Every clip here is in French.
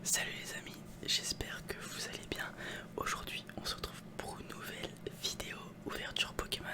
Salut les amis, j'espère que vous allez bien. Aujourd'hui on se retrouve pour une nouvelle vidéo ouverture Pokémon.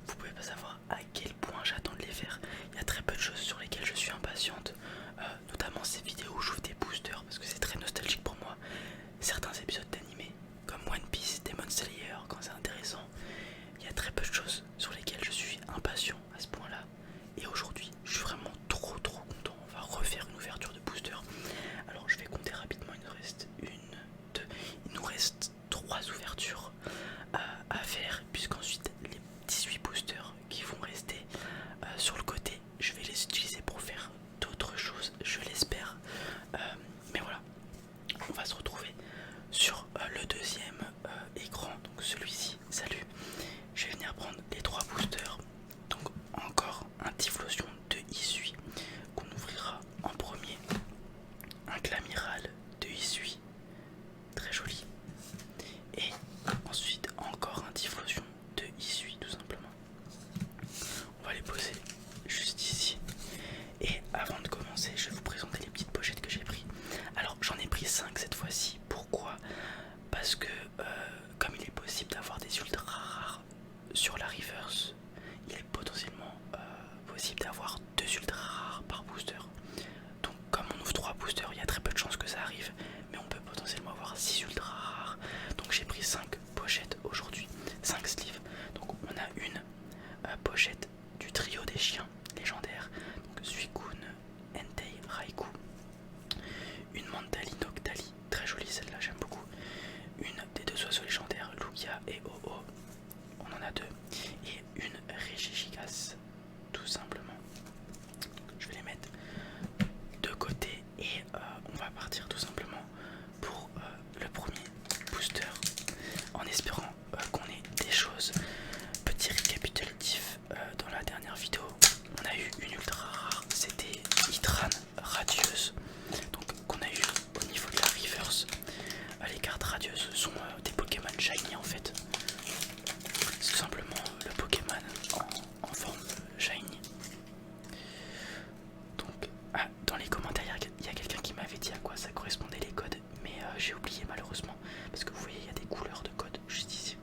Vous pouvez pas savoir à quel point j'attends de les faire. Il y a très peu de choses sur lesquelles je suis impatiente, notamment ces vidéos où j'ouvre des boosters parce que c'est très nostalgique pour moi. Certains épisodes d'animé comme One Piece, Demon Slayer quand c'est intéressant. Il y a très peu de choses sur lesquelles je suis impatient à ce point là. Et aujourd'hui je suis vraiment trop content. On va refaire une ouverture de booster. Alors je vais compter rapidement, il nous reste une, deux, il nous reste 3 ouvertures à faire, puisqu'ensuite les 18 boosters qui vont rester sur le côté, je vais les utiliser pour faire d'autres choses, je l'espère. Mais voilà, on va se retrouver sur le deuxième écran, donc celui-ci. Salut, je vais venir prendre les 3 boosters. Donc encore un Typhlosion de Isui qu'on ouvrira en premier, un Glamiral de Isui, très joli, et ensuite encore un Typhlosion de Isui tout simplement. On va les poser juste ici. Et avant de commencer, je vais vous présenter les petites pochettes que j'ai pris. Alors j'en ai pris 5 cette fois-ci. Pourquoi? Parce que comme il est possible d'avoir des ultra rares sur la reverse, il est potentiellement possible d'avoir 2 ultra rares par booster. Donc comme on ouvre 3 boosters, il y a très peu de chances que ça arrive, mais on peut potentiellement avoir 6 ultra rares. Donc j'ai pris 5 pochettes aujourd'hui, 5 sleeves. Donc on a une pochette du trio des chiens légendaires, donc Suicune, Entei, Raikou. Une Mantali Noctali, très jolie celle-là, j'aime beaucoup. Une des 2 oiseaux légendaires, Lugia et Oo. On en a 2. Et une Regigigas, tout simplement. Je vais les mettre de côté et on va partir tout simplement pour le premier booster, en espérant qu'on ait des choses. Petit récapitulatif, dans la dernière vidéo on a eu une ultra rare, c'était Hydran radieuse, donc qu'on a eu au niveau de la reverse. Les cartes radieuses sont des Pokémon shiny en fait, c'est tout simplement le Pokémon en forme shiny. Donc dans les commentaires il y a quelqu'un qui m'avait dit à quoi ça correspondait les codes, mais j'ai oublié malheureusement, parce que vous voyez il y a des couleurs de code juste ici.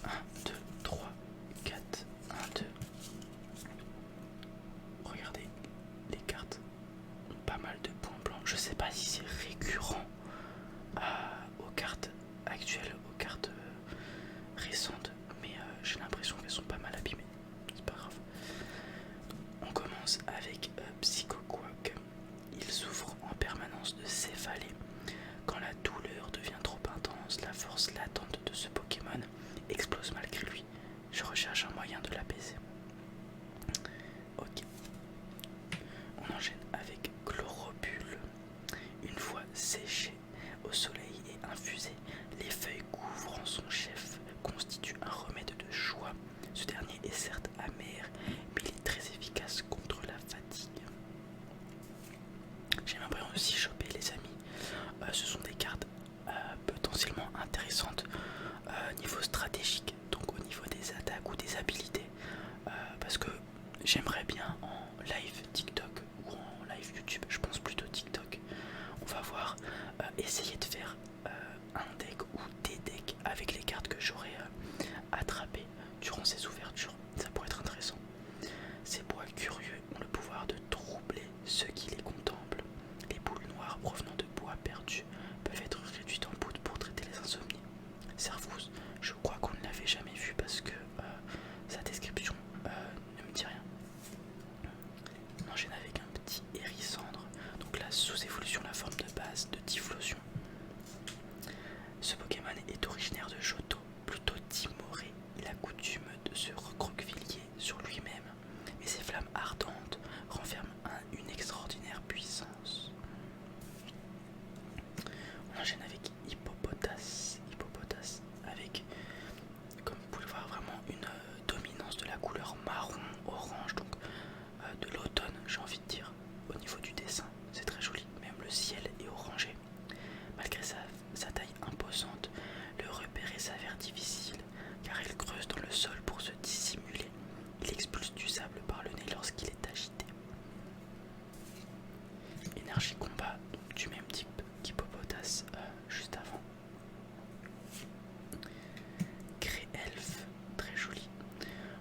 1, 2, 3, 4, 1, 2. Regardez, les cartes ont pas mal de points blancs. Je sais pas si c'est récurrent aux cartes actuelles, aux cartes récentes, mais j'ai l'impression qu'elles sont pas mal abîmées. C'est pas grave. On commence avec Psychoquack. Il souffre en permanence de céphalée. Quand la douleur devient trop intense, la force latente de ce Pokémon explose malgré lui. Je recherche un moyen de l'apaiser. Ok. On enchaîne avec Chloropule. Une fois séché au soleil et infusé, les feuilles couvrant son chef constituent un remède de choix. Ce dernier est certes amer, mais il est très efficace contre la fatigue. J'ai même pas aussi chopé les amis. Ce sont des cartes potentiellement intéressantes niveau stratégique, donc au niveau des attaques ou des habilités, parce que j'aimerais bien en live TikTok ou en live YouTube, je pense plutôt TikTok, on va voir, essayer de faire un deck ou des decks avec les cartes que j'aurais attrapées durant ces ouvertures. Ça pourrait être intéressant. Ces bois curieux ont le pouvoir de troubler ceux qui les contemplent. Les boules noires provenant de bois perdus peuvent être réduites en poudre pour traiter les insomnies. Servouse, je crois qu'on ne l'avait jamais vu parce que sa description ne me dit rien. On enchaîne avec un petit Hérissandre. Donc là, sous évolution, la forme de base de Typhlosion. Ce Pokémon est originaire de Johto, plutôt timoré. Il a coutume de se recroqueviller sur lui-même, mais ses flammes ardentes renferment une extraordinaire puissance. On enchaîne avec Hippopotas. Hippopotas avec, comme vous pouvez le voir, vraiment une dominance de la couleur marron-orange, donc de l'automne, j'ai envie de dire, au niveau du dessin. C'est très joli, même le ciel est énergie combat du même type qu'Hippopotas juste avant. Grey-Elfe, très joli.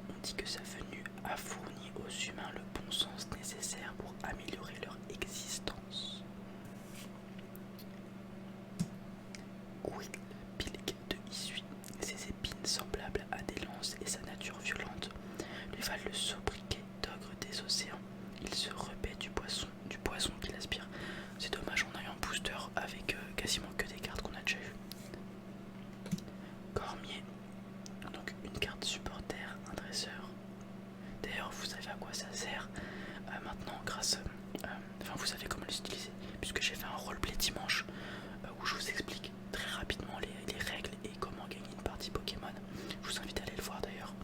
On dit que sa venue a fourni aux humains le bon sens nécessaire pour améliorer leur existence. Quillpilk de Issui, ses épines semblables à des lances et sa nature violente lui valent le sobriquet d'ogre des océans. Il se repaît du poison qu'il aspire. C'est dommage, on a eu un booster avec quasiment que des cartes qu'on a déjà eues. Cormier, donc une carte supporter, un dresseur. D'ailleurs, vous savez à quoi ça sert maintenant grâce... Enfin, vous savez comment l'utiliser, puisque j'ai fait un roleplay dimanche où je vous explique très rapidement les règles et comment gagner une partie Pokémon. Je vous invite à aller le voir d'ailleurs.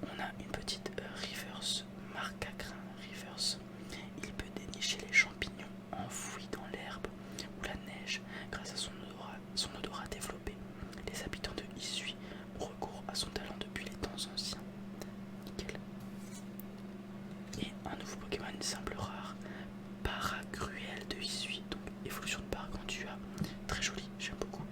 On a une petite reverse, Marcacrin reverse. Il peut dénicher les champignons enfouis dans l'herbe ou la neige grâce à son odorat développé. Les habitants de Issui ont recours à son talent depuis les temps anciens. Nickel. Et un nouveau Pokémon simple rare, Paracruel de Issui, donc évolution de Paragantua, très joli, j'aime beaucoup.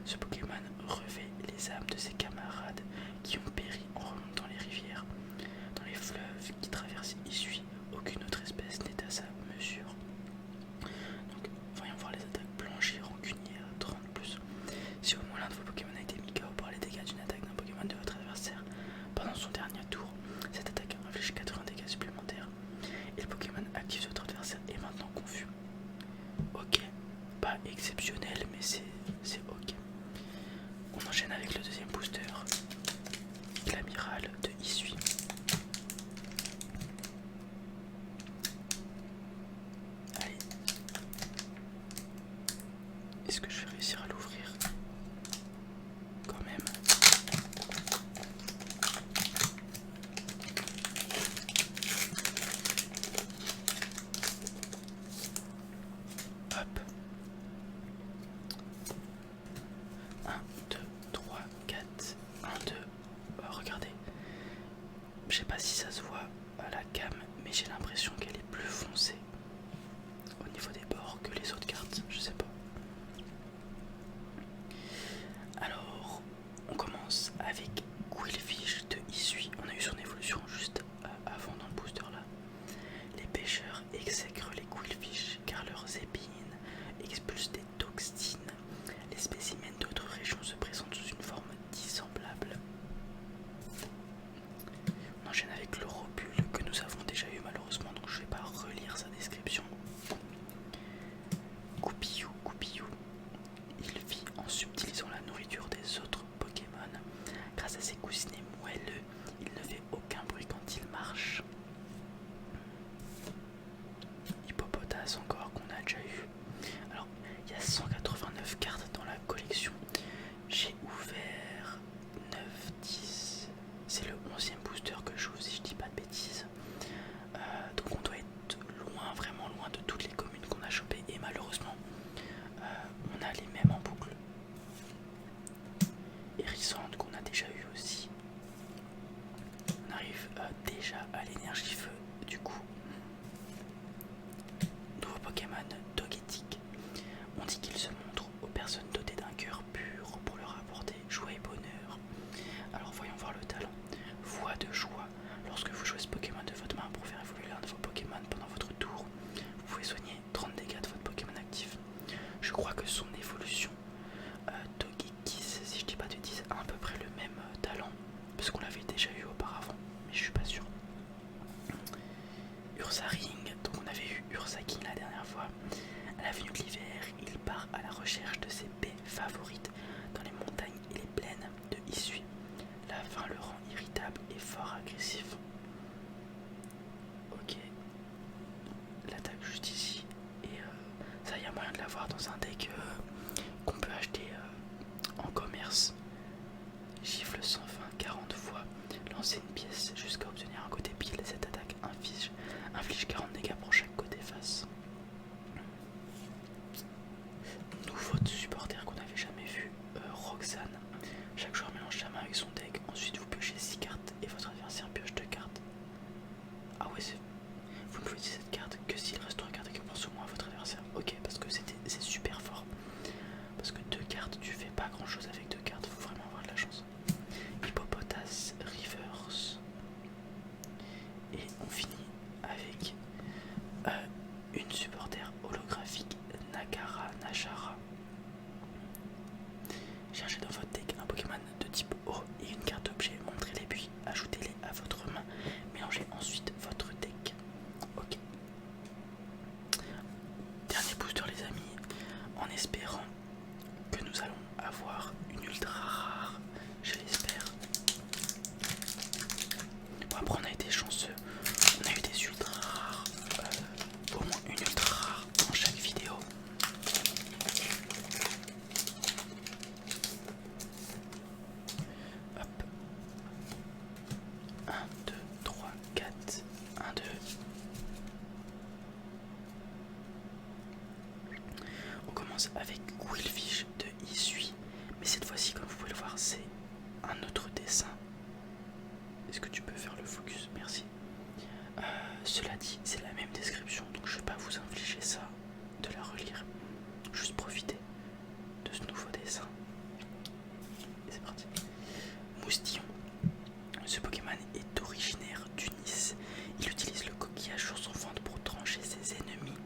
Ce Pokémon revêt les âmes de ses camarades qui ont péri en remontant les rivières. Dans les fleuves qui traversent Issui, aucune autre espèce n'est à sa mesure. Donc voyons voir les attaques blanches et rancunières, 30+. Si au moins l'un de vos Pokémon a été mis KO par les dégâts d'une attaque d'un Pokémon de votre adversaire pendant son dernier tour, cette attaque inflige 80 dégâts supplémentaires. Et le Pokémon actif de votre adversaire est maintenant confus. Ok, pas exceptionnel, mais c'est ok. On enchaîne avec le deuxième booster, l'amiral de Issui. Allez. Est-ce que je vais réussir à l'ouvrir? Quand même. Hop. 1, 2, 3, 4. 1, 2. Regardez. Je sais pas si ça se voit à la cam, mais j'ai l'impression qu'elle est plus foncée au niveau des bords que les autres cartes. Je sais pas. Alors, on commence avec Quillfish de Issui. On a eu son évolution juste avant dans le booster là. Les pêcheurs exècrent les Quillfish car leurs épines expulsent des toxines. Les spécimens d'autres régions se présentent sous une forme dissemblable. On enchaîne avec le Robule que nous avons déjà eu malheureusement, donc je vais pas relire sa description. Goupillou. Il vit en subtilisant la nourriture des autres Pokémon. Grâce à ses coussinets moelleux, il ne fait aucun bruit quand il marche. Hippopotas encore qu'on a déjà eu. Alors, il y a 189 cartes dans la collection. J'ai ouvert 9, 10. C'est le 11e booster que j'ouvre si je dis pas de bêtises. Donc on doit être loin, vraiment loin de toutes les communes qu'on a chopées. Et malheureusement, on a les mêmes en boucle. Hérissante qu'on a déjà eu aussi. On arrive déjà à l'énergie feu du coup. Nouveau Pokémon Togetic. On dit qu'il se montre aux personnes dotées d'un cœur pur pour leur apporter joie et bonheur. Alors voyons voir le talent. Voix de joie. Lorsque vous jouez ce Pokémon de votre main pour faire évoluer l'un de vos Pokémon pendant votre tour, vous pouvez soigner 30 dégâts de votre Pokémon actif. Je crois que son évolution Togekiss, si je dis pas de bêtises, a à peu près le même talent, parce qu'on l'avait déjà eu auparavant, mais je suis pas sûr. Ursaring, donc on avait eu Ursaking la dernière fois. À la venue de l'hiver, il part à la recherche de ses baies favorites dans les montagnes et les plaines de Issui. La faim le rend irritable et fort agressif. Ok, l'attaque juste ici, et ça y a moyen de l'avoir dans un deck qu'on peut acheter en commerce. Gifle sans fin 40 fois, lancer une pièce jusqu'à obtenir un côté pile. Cette attaque inflige 40 dégâts pour chaque côté face. Nouveau supporter qu'on n'avait jamais vu, Roxane. Chaque joueur mélange sa main avec son deck, ensuite vous piochez 6 cartes et votre adversaire pioche 2 cartes. Ah ouais, vous ne pouvez utiliser cette carte que s'il reste 3 cartes espérant que nous allons avoir une ultra rare, je l'espère. Bon, après on a été chanceux, on a eu des ultra rares, au moins une ultra rare dans chaque vidéo. Hop. 1, 2, 3, 4, 1, 2. On commence avec Quillfish de Isui, mais cette fois-ci, comme vous pouvez le voir, c'est un autre dessin. Est-ce que tu peux faire le focus? Merci. Cela dit, c'est la même description, donc je ne vais pas vous infliger ça de la relire. Juste profiter de ce nouveau dessin. Et c'est parti. Moustillon. Ce Pokémon est originaire d'Unis. Il utilise le coquillage sur son ventre pour trancher ses ennemis.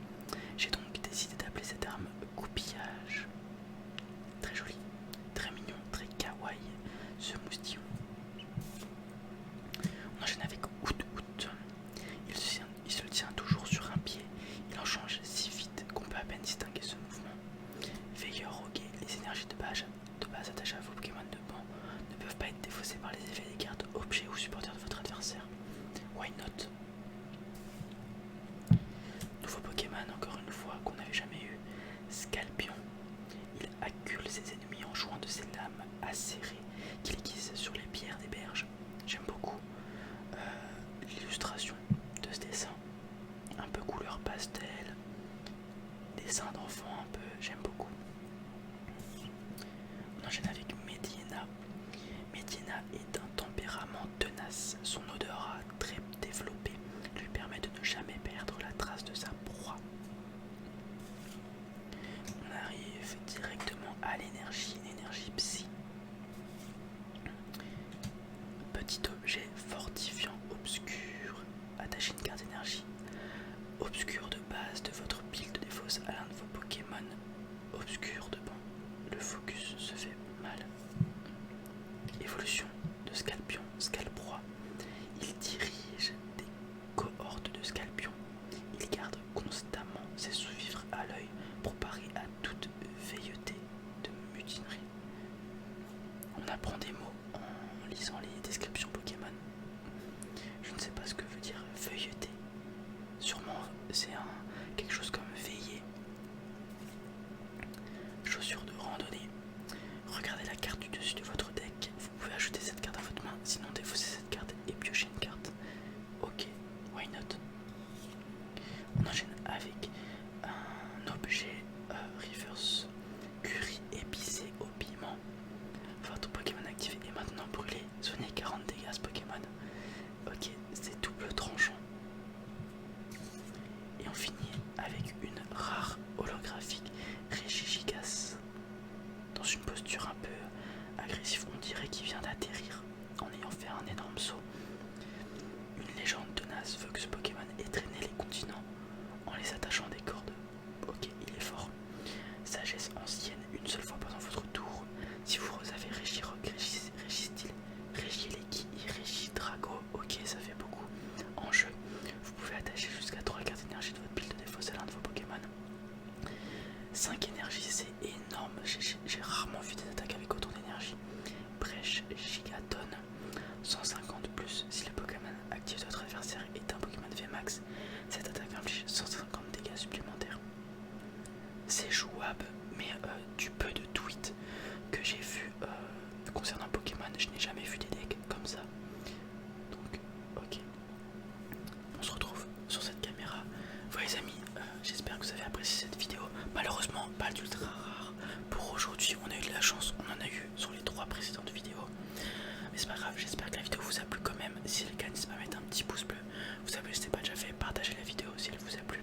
J'ai donc décidé d'appeler cette arme Coupillage. Très joli, très mignon, très kawaii, ce moustillon. On enchaîne avec Out. Il se tient toujours sur un pied. Il en change si vite qu'on peut à peine distinguer ce mouvement. Veilleur rogué, les énergies de base attachées à vos Pokémon de banc ne peuvent pas être défaussées par les effets des cartes, objets ou supporters de votre adversaire. Why not? Nouveau Pokémon, encore une fois, qu'on n'avait jamais eu. Scalpion. Il accule ses ennemis en jouant de ses lames acérées qu'il aiguise sur les pierres des berges. J'aime beaucoup l'illustration de ce dessin. Un peu couleur pastel, dessin d'enfant un peu, j'aime beaucoup. On enchaîne avec Medina. Medina est d'un tempérament tenace. Son odorat très développé lui permet de ne jamais perdre la trace de sa proie. On arrive directement à l'énergie psy. Petit objet fortifiant obscur. Attachez une carte énergie obscure de base de votre pile de défausse à l'un de vos Pokémon obscurs de banc. Le focus se fait mal. Évolution de Scalpion, Scalproie. Il dirige des cohortes de Scalpion. Il garde constamment ses sous-fifres à l'œil pour parer à toute veilleté de mutinerie. On apprend des mots en lisant les descriptions Pokémon. Je ne sais pas ce que veut dire veilleté. Sûrement c'est quelque chose comme veiller. Chaussures de randonnée. Regardez la carte du dessus de votre deck. Vous pouvez ajouter cette carte à votre main, sinon défausser cette carte et piocher une carte. Ok, why not? On enchaîne avec un objet reverse curry épicé au piment. Votre Pokémon activé est maintenant brûlé. Soignez 40 dégâts ce Pokémon. Ok, c'est double tranchant. Et on finit avec une rare holographique Regigigas. Dans une posture un peu agressive, on dirait qu'il vient d'atterrir en ayant fait un énorme saut. Une légende tenace veut que ce Pokémon ait traîné les continents en les attachant à des cordes. Ok, il est fort. Sagesse ancienne, une seule fois pendant votre tour. Si vous avez Regirock, Registyle, Regieleki, Regidrago, ok, ça fait beaucoup. En jeu, vous pouvez attacher jusqu'à 3 cartes d'énergie de votre pile de défausse à l'un de vos Pokémon. 5 énergies, c'est énorme. J'ai rarement vu des attaques avec autant d'énergie. Brèche, Gigaton, 150 plus. Si le Pokémon actif de votre adversaire est un Pokémon VMAX, cette attaque inflige 150 dégâts supplémentaires. C'est jouable, mais du peu de tweets que j'ai vu concernant Pokémon, je n'ai jamais vu des decks comme ça. Donc, ok. On se retrouve sur cette caméra. Voilà les amis, j'espère que vous avez apprécié cette vidéo. Malheureusement, pas d'ultra rare. Pour aujourd'hui, on a eu de la chance, on en a eu sur les 3 précédentes vidéos. Mais c'est pas grave, j'espère que la vidéo vous a plu quand même. Si c'est le cas, n'hésitez pas à mettre un petit pouce bleu. Vous abonnez si ce n'est pas déjà fait, partagez la vidéo si elle vous a plu.